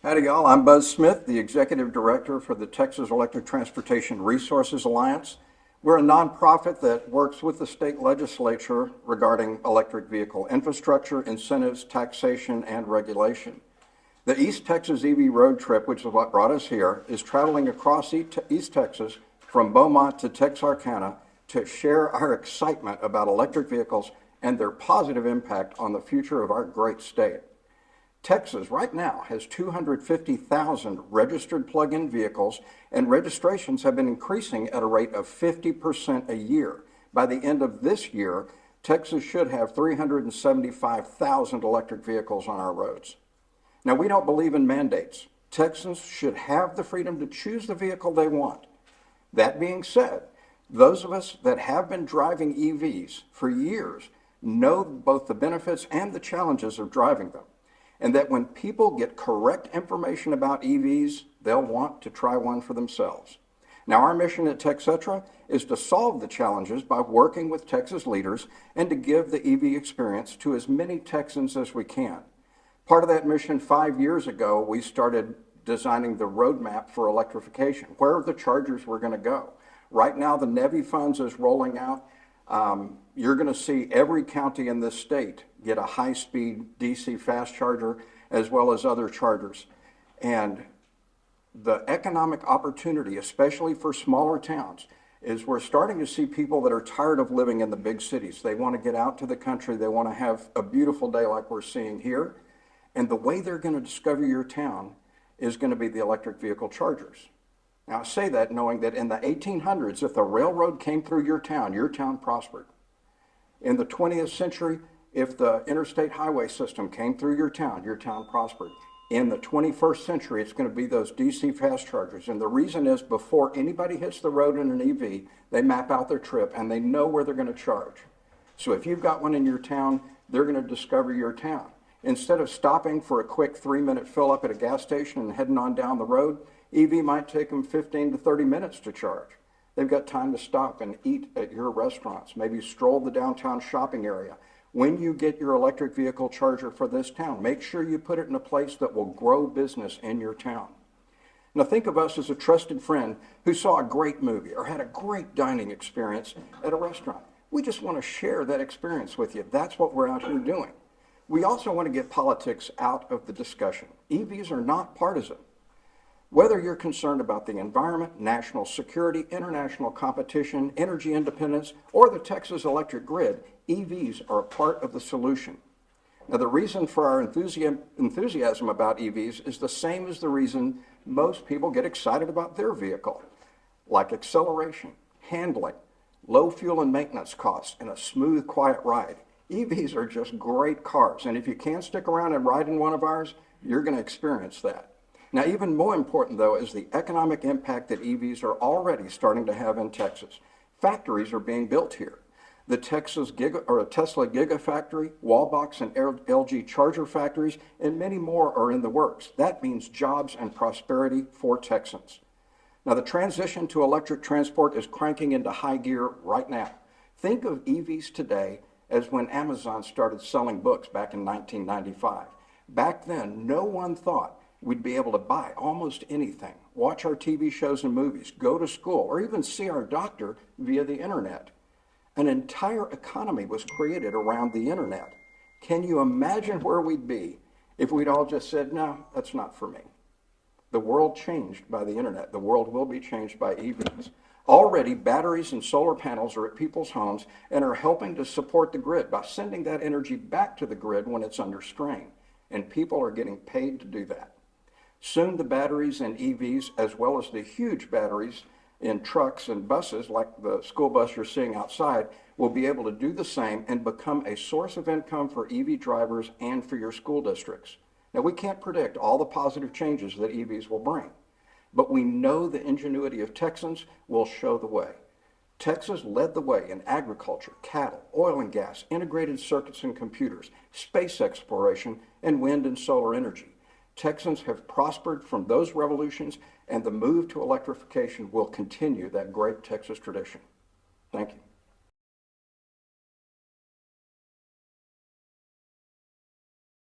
Howdy, y'all. I'm Buzz Smith, the Executive Director for the Texas Electric Transportation Resources Alliance. We're a nonprofit that works with the state legislature regarding electric vehicle infrastructure, incentives, taxation, and regulation. The East Texas EV road trip, which is what brought us here, is traveling across East Texas from Beaumont to Texarkana to share our excitement about electric vehicles and their positive impact on the future of our great state. Texas right now has 250,000 registered plug-in vehicles, and registrations have been increasing at a rate of 50% a year. By the end of this year, Texas should have 375,000 electric vehicles on our roads. Now, we don't believe in mandates. Texans should have the freedom to choose the vehicle they want. That being said, those of us that have been driving EVs for years know both the benefits and the challenges of driving them. And that when people get correct information about EVs, they'll want to try one for themselves. Now, our mission at TxETRA is to solve the challenges by working with Texas leaders and to give the EV experience to as many Texans as we can. Part of that mission 5 years ago, we started designing the roadmap for electrification. Where the chargers were going to go. Right now, the NEVI funds is rolling out. You're going to see every county in this state get a high-speed DC fast charger as well as other chargers. And the economic opportunity, especially for smaller towns, is we're starting to see people that are tired of living in the big cities. They want to get out to the country. They want to have a beautiful day like we're seeing here. And the way they're going to discover your town is going to be the electric vehicle chargers. Now, I say that knowing that in the 1800s, if the railroad came through your town prospered. In the 20th century, if the interstate highway system came through your town prospered. In the 21st century, it's going to be those DC fast chargers. And the reason is before anybody hits the road in an EV, they map out their trip and they know where they're going to charge. So if you've got one in your town, they're going to discover your town. Instead of stopping for a quick 3-minute fill up at a gas station and heading on down the road, EV might take them 15 to 30 minutes to charge. They've got time to stop and eat at your restaurants, maybe stroll the downtown shopping area. When you get your electric vehicle charger for this town, make sure you put it in a place that will grow business in your town. Now think of us as a trusted friend who saw a great movie or had a great dining experience at a restaurant. We just want to share that experience with you. That's what we're out here doing. We also want to get politics out of the discussion. EVs are not partisan. Whether you're concerned about the environment, national security, international competition, energy independence, or the Texas electric grid, EVs are a part of the solution. Now, the reason for our enthusiasm about EVs is the same as the reason most people get excited about their vehicle, like acceleration, handling, low fuel and maintenance costs, and a smooth, quiet ride. EVs are just great cars, and if you can't stick around and ride in one of ours, you're going to experience that. Now, even more important, though, is the economic impact that EVs are already starting to have in Texas. Factories are being built here. The Tesla Gigafactory, Wallbox and LG charger factories, and many more are in the works. That means jobs and prosperity for Texans. Now, the transition to electric transport is cranking into high gear right now. Think of EVs today as when Amazon started selling books back in 1995. Back then, no one thought we'd be able to buy almost anything, watch our TV shows and movies, go to school, or even see our doctor via the internet. An entire economy was created around the internet. Can you imagine where we'd be if we'd all just said, no, that's not for me? The world changed by the internet. The world will be changed by EVs. Already, batteries and solar panels are at people's homes and are helping to support the grid by sending that energy back to the grid when it's under strain. And people are getting paid to do that. Soon the batteries in EVs, as well as the huge batteries in trucks and buses, like the school bus you're seeing outside, will be able to do the same and become a source of income for EV drivers and for your school districts. Now, we can't predict all the positive changes that EVs will bring, but we know the ingenuity of Texans will show the way. Texas led the way in agriculture, cattle, oil and gas, integrated circuits and computers, space exploration, and wind and solar energy. Texans have prospered from those revolutions, and the move to electrification will continue that great Texas tradition. Thank you.